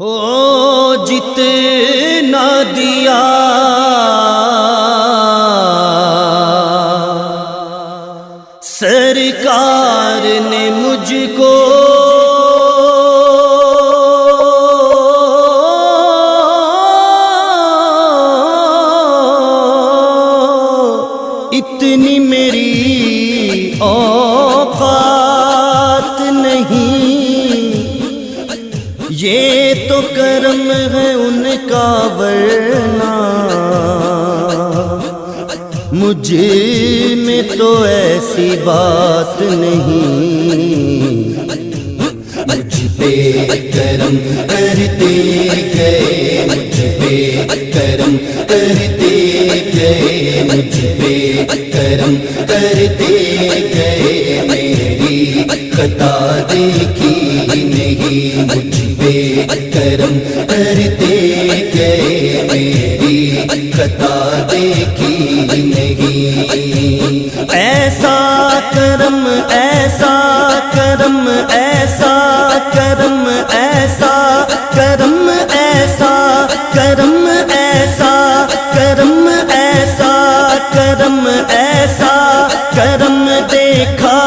او جتنا دیا سرکار نے مجھ کو، اتنی میری اوقات نہیں، یہ تو کرم ہے ان کا ورنہ مجھ میں تو ایسی بات نہیں۔ مجھ پہ کرم کرتے گئے، مجھ پہ کرم کرتے گئے، مجھ پہ کرم کرتے گئے، میری خطا دیکھی نہیں، مجھ پہ کرم کرتے گئے، میری خطا دیکھی نہیں۔ ایسا کرم، ایسا کرم، ایسا کرم، ایسا کرم، ایسا کرم، ایسا کرم، ایسا کرم، ایسا کرم دیکھا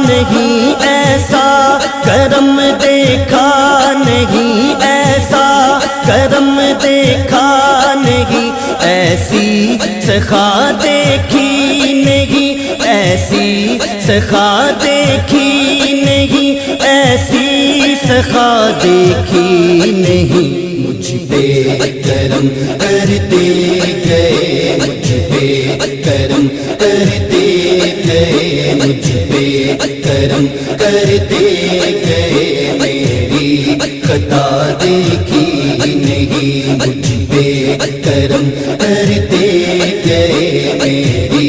نہیں، ایسا کرم دیکھا نہیں، ایسا کرم دیکھا نہیں، ایسی سخا دیکھی نہیں، ایسی سخا دیکھی نہیں، ایسی سخا دیکھی نہیں۔ مجھ پہ کرم کرتے گئے، مجھ پہ کرم کرتے گئے، مجھ پہ کرم کرتے گئے، میری خطا دیکھی نہیں، مجھ پہ کرم کرتے گئے، میری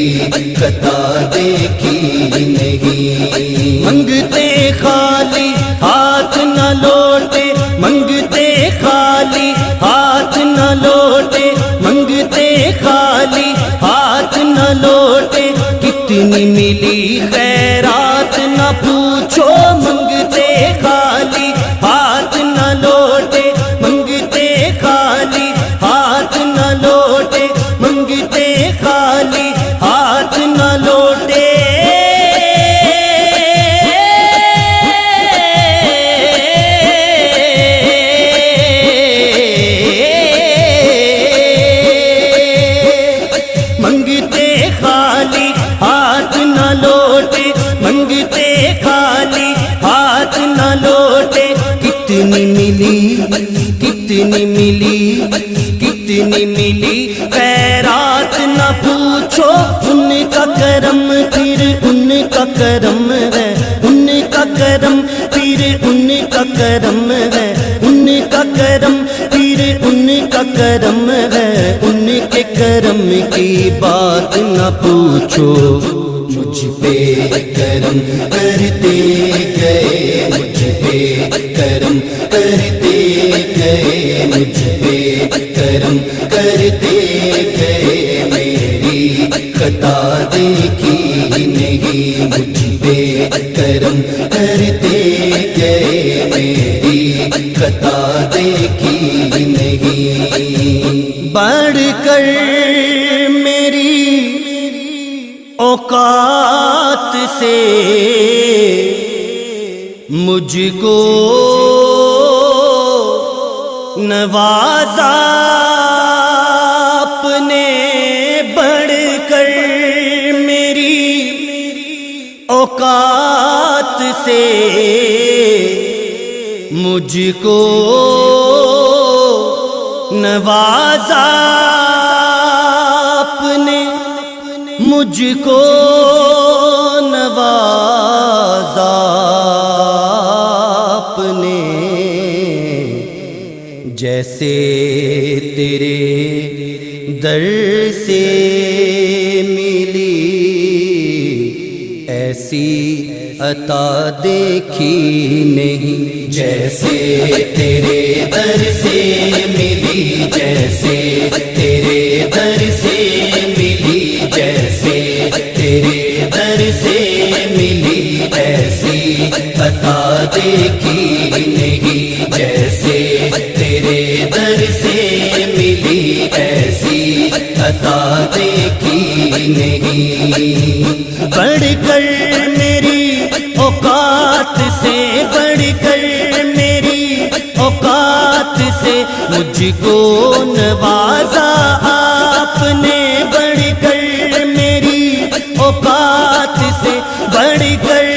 خطا دیکھی نہیں۔ منگتے خالی ہاتھ نہ لوٹے، منگتے خالی ہاتھ نہ لوٹے، منگتے خالی ہاتھ نہ لوٹے، کتنی ملی خیرات نہ پوچھو، منگتے خالی ہاتھ نہ لوٹے، منگتے خالی ہاتھ نہ لوٹے، منگتے خالی ہاتھ نہ لوٹے۔ منگتے خالی ہاتھ نہ لوٹے، منگتے خالی ہاتھ نہ لوٹے، کتنی ملی، کتنی ملی، کتنی ملی خیرات نہ پوچھو، ان کا کرم پھر ان کا کرم ہے، ان کا کرم پھر ان کا کرم ہے، ان کا کرم پھر ان کا کرم ہے، ان کے کرم کی بات نہ پوچھو۔ مجھ پہ کرم کرتے گئے، مجھ پہ کرم کرتے گئے، مجھ پہ کرم کرتے گئے، میری خطا دیکھی نہیں، مجھ پہ کرم کرتے گئے، میری خطا دیکھی نہیں۔ بڑھ کر میری اوقات سے مجھ کو نوازا آپ نے، بڑھ کر میری اوقات سے مجھ کو نوازا آپ نے، مجھ کو نوازا آپ نے، جیسے تیرے در سے ملی ایسی عطا دیکھی نہیں، جیسے تیرے در سے ملی، جیسے تیرے در سے ملی، جیسے تیرے در سے ملی ایسی عطا دیکھی نہیں، جیسے تیرے در سے ملی ایسی عطا دیکھی نہیں، بڑھ کر میری اوقات سے، بڑھ کر میری اوقات سے مجھ کو نوازا آپ نے، بڑھ کر میری اوقات سے، بڑھ کر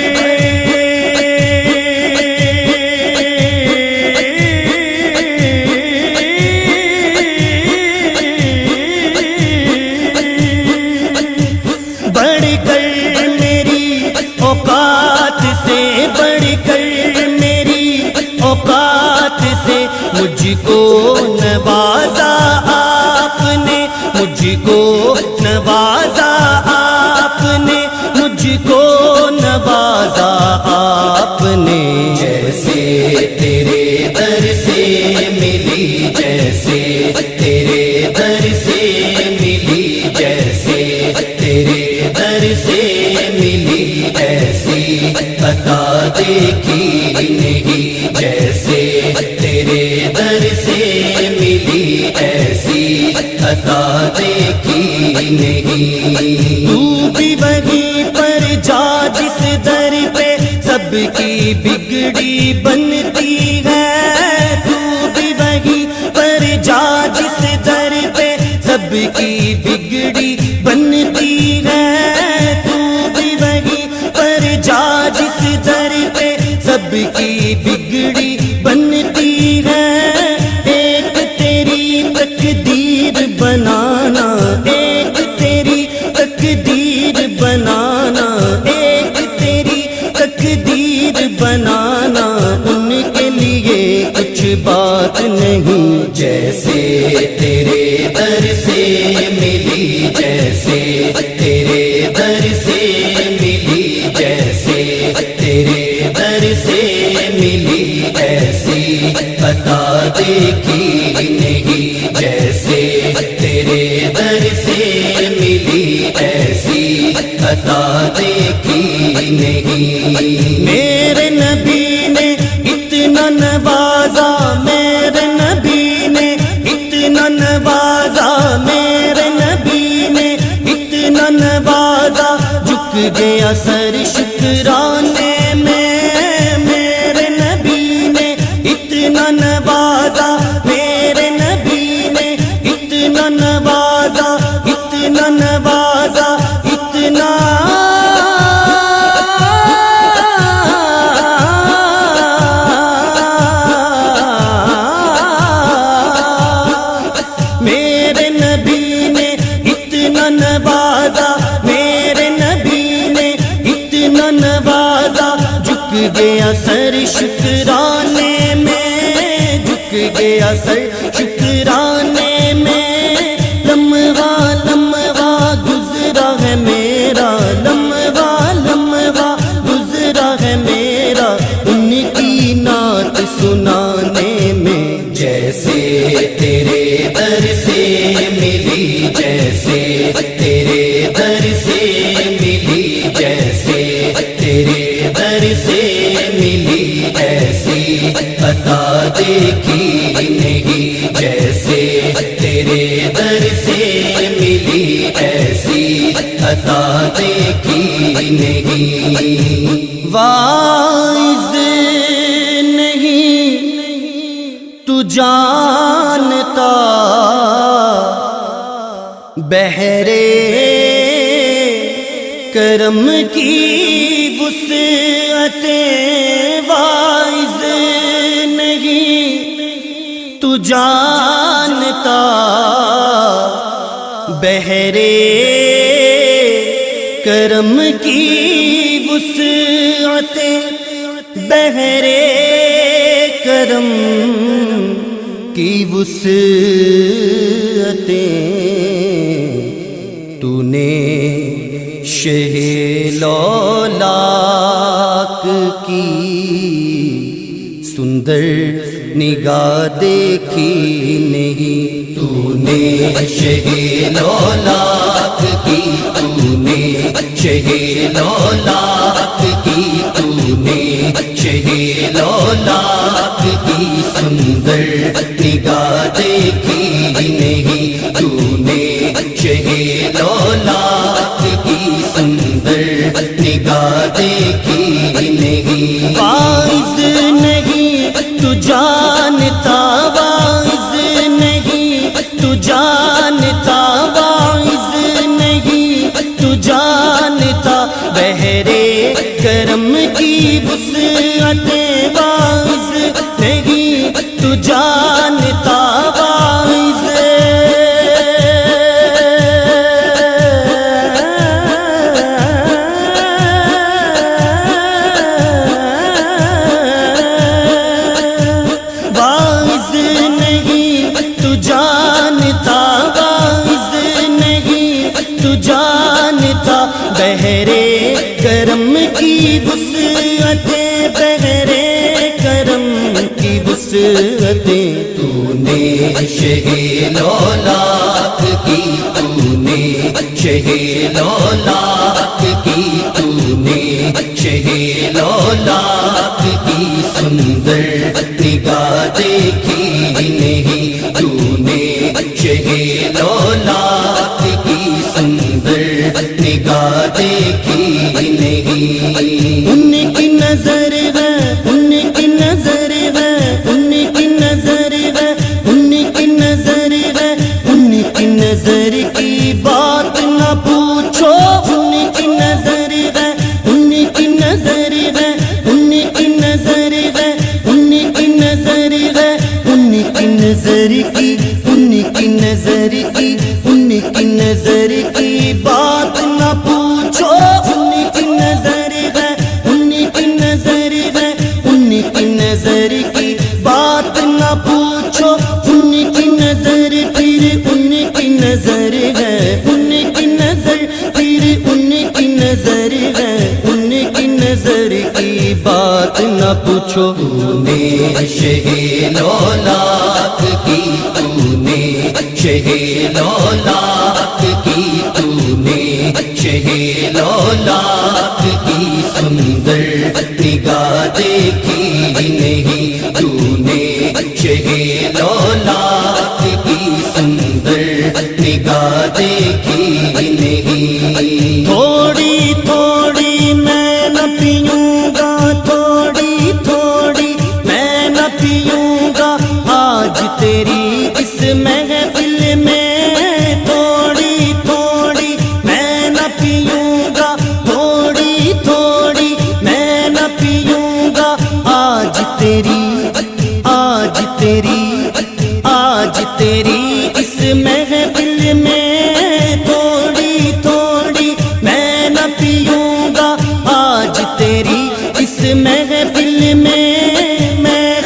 اوقات سے، بڑھ کر میری اوقات سے مجھ کو نوازا آپ نے، مجھ کو نوازا آپ نے، مجھ کو نوازا آپ نے، جیسے تیرے در سے ملی، جیسے تیرے در سے ملی، جیسے تیرے در سے ملی ایسی عطا دیکھی نہیں، جیسے تیرے در سے ملی ایسی عطا دیکھی نہیں، تو بھی وہیں پر جا جس در پہ سب کی بگڑی بنتی ہے، تو بھی وہیں پر جا جس در پہ سب کی بگڑی بنتی ہے، تو بھی وہیں پر جا جس در پہ سب کی بگڑی بنتی ہے، ایک تیری تقدیر بنانا، ایک تیری تقدیر بنانا، ایک تیری تقدیر بنانا ان کے لیے کچھ بات نہیں، جیسے تیرے در سے ملی، جیسے تیرے در سے ملی، جیسے تیرے در سے ملی ایسی عطا دیکھی نہیں، جیسے تیرے در سے ملی ایسی عطا دیکھی نہیں، میرے نبی نے اتنا نوازا، میرے نبی نے اتنا نوازا، میرے نبی نے اتنا نوازا، جھک گیا سر شکرانے میں، میرے نبی نے اتنا نوازا، میرے نبی نے اتنا نوازا، اتنا نوازا، اتنا میرے نبی نے اتنا نوازا، میرے نبی نے اتنا نوازا، جھک گیا سر شکرانے میں، جھک گیا سر شکرانے میں، لمحہ لمحہ گزرا ہے میرا، لمحہ لمحہ گزرا ہے میرا ان کی نعت سنانے میں، جیسے تیرے در سے ملی، جیسے تیرے در سے ملی، جیسے تیرے در سے ملی ایسی عطا دیکھی نہیں، جیسے تیرے در سے ملی ایسی عطا دیکھی نہیں، واعظ نہیں تو جانتا بہرے کرم کی وسعتیں، واعظ نہیں تو جانتا بہرے کرم کی وسعتیں، بہرے کرم کی وسعتیں، تو نے شہ لولاک کی سندر نگاہ دیکھی نہیں، تو نے شہ لولاک کی، تو نے شہ لولاک کی، تو نے شہ لولاک کی سندر نگاہ دیکھی نہیں تو نے شہے لولاک کی سندر نگاہ دیکھی نہیں واعظ نہیں تو جانتا واعظ نہیں تو جانتا واعظ نہیں تو جانتا بحرے کرم کی وسعتیں واعظ نہیں تو جانتا واعظ واعظ نہیں تو جانتا واعظ نہیں تو جانتا بحرے کرم کی وسعتیں بحرے کرم کی وسعتیں تو نے شہے لولاک کی تو نے شہے لولاک کی تو نے شہے لولاک کی سندر نگاہ دیکھی نہیں تو نے شہے لولاک کی سندر نگاہ دیکھی نہیں ان کی نظر ہے ان کی نظر ہے ان کی نظر ہے ان کی نظر ہے ان کی نظر کی بات نہ پوچھو ان کی نظر ہے ان کی نظر ہے ان کی نظر ہے ان کی نظر ہے ان کی نظر کی ان کی نظر کی ان کی نظر کی بات نہ پوچھو ان کی نظر ہے ان کی نظر ہے ان کی نظر کی بات نہ پوچھو ان کی نظر پھر ان کی نظر ہے ان کی نظر پھر ان کی نظر ہے ان کی نظر کی بات نہ پوچھو تو نے شہے لولاک کی تو نے شہے لولاک کی تو نے شہے لولاک کی سندر نگاہ دیکھی نہیں تو نے شہے لولاک کی سندر نگاہ دیکھی نہیں تھوڑی تھوڑی میں نہ پیوں گا تھوڑی تھوڑی میں نہ پیوں گا آج تیری اس محفل میں تھوڑی تھوڑی میں نہ پیوں گا تھوڑی تھوڑی میں نہ پیوں گا آج تیری آج تیری آج تیری اس محفل میں تھوڑی تھوڑی میں نہ پیوں گا آج تیری اس محفل میں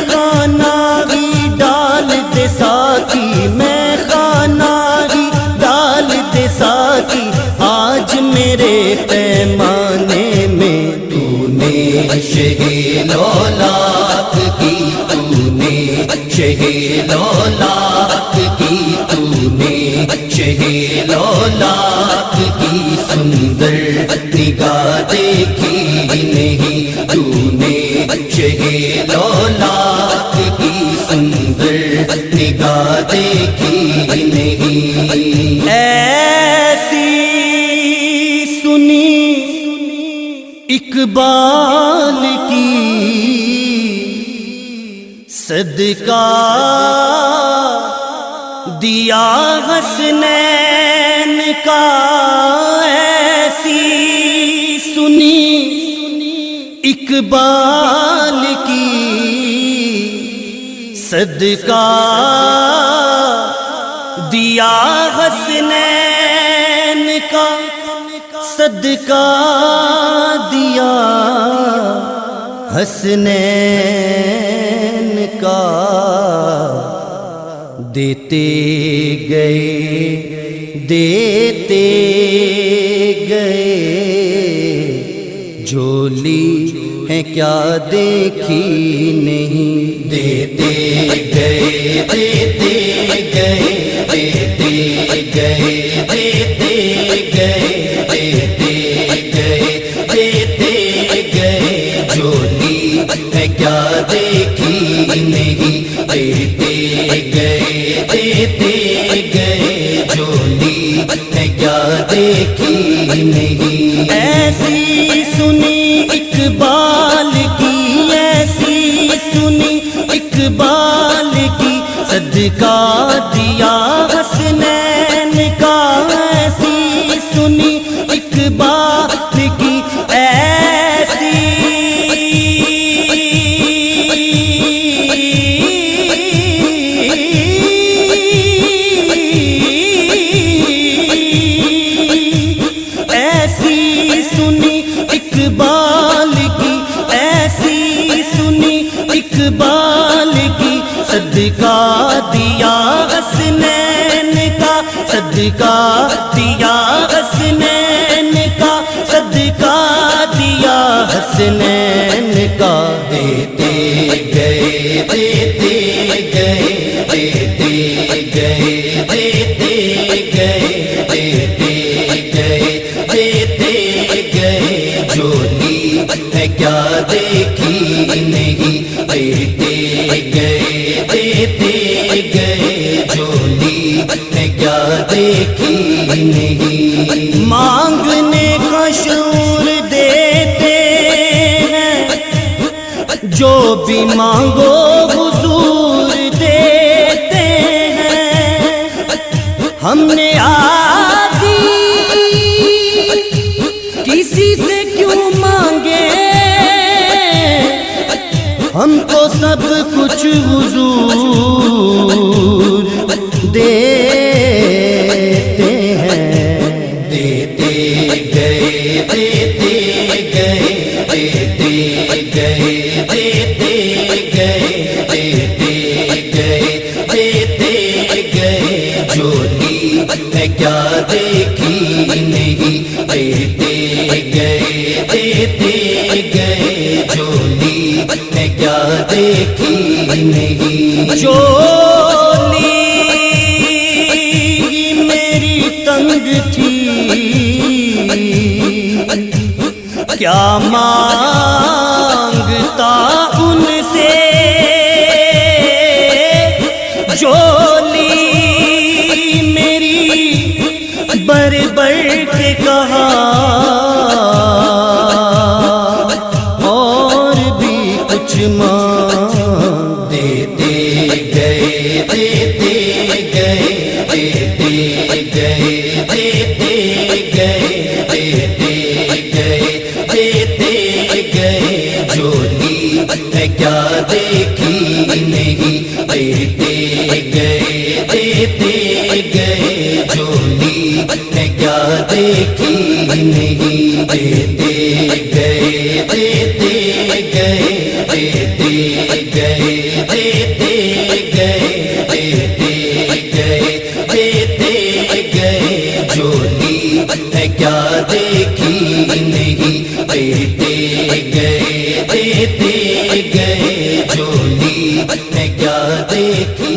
خانہ ہی ڈال دے ساقی میں خانہ ہی ڈال دے ساقی آج میرے پیمانے میں تو نے شہے لولاک کی تو نے شہے لولاک کی تو نے شہے لولاک کی سندر نگاہ دیکھی نہیں تو نے شہے لولاک کی سندر نگاہ دیکھی نہیں ایسی سنی اقبال کی صدقہ دیا حسنین کا ایسی سنی اقبال کی صدقہ دیا حسنین کا صدقہ دیا حسنین کا دیتے گئے جولی ہے کیا دیکھی نہیں دیتے گئے دیتے گئے دیتے گئے دیتے گئے دیتے گئے دیتے گئے جولی ہے کیا دیکھی نہیں گئے دیتے گئے جھولی ہے کیا دیکھی نہیں. ایسی سنی اقبال کی، ایسی سنی اقبال کی، صدقہ دیا حسنین کا. ایسی سنی اقبال کی، ایسی سنی اقبال کی، ایسی سنی اقبال کی، صدقہ دیا حسنین کا، صدقہ دیا حسنین کا، صدقہ دیا حسنین کا. دیتے گئے دیتے گئے دیتے گئے دیتے گئے دیتے گئے دیتے گئے جھولی ہے کیا دیکھی نہیں. دیتے گئے دیتے گئے جھولی ہے کیا دیکھی نہیں. مانگنے کا شعور دیتے ہیں، جو بھی مانگو حضور دیتے ہیں. ہم نے آدھی کسی سے کیوں مانگے، ہم کو سب کچھ حضور دیتے ہیں. دیتے گئے دیتے گئے دیتے گئے دیتے گئے دیتے گئے دیتے گئے جھولی ہے کیا دیکھی نہیں. دیتے گئے دیتے گئے جھولی ہے کیا دیکھی نہیں. چولی میری تنگ تھی، کیا مانگتا ان سے. چولی میری بر بر کے کہا، اور بھی کچھ مانگ. دیتے گئے دیتے گئے دیتے گئے دیتے گئے دیتے گئے دیتے گئے جھولی ہے کیا دیکھی نہیں. دیتے گئے دیتے گئے جھولی ہے کیا دیکھی نہیں. دیتے گئے دیتے گئے دیتے گئے دیتے گئے دیتے گئے دیتے گئے جھولی ہے کیا دیکھی نہیں. دیتے گئے دیتے گئے جھولی ہے کیا دیکھی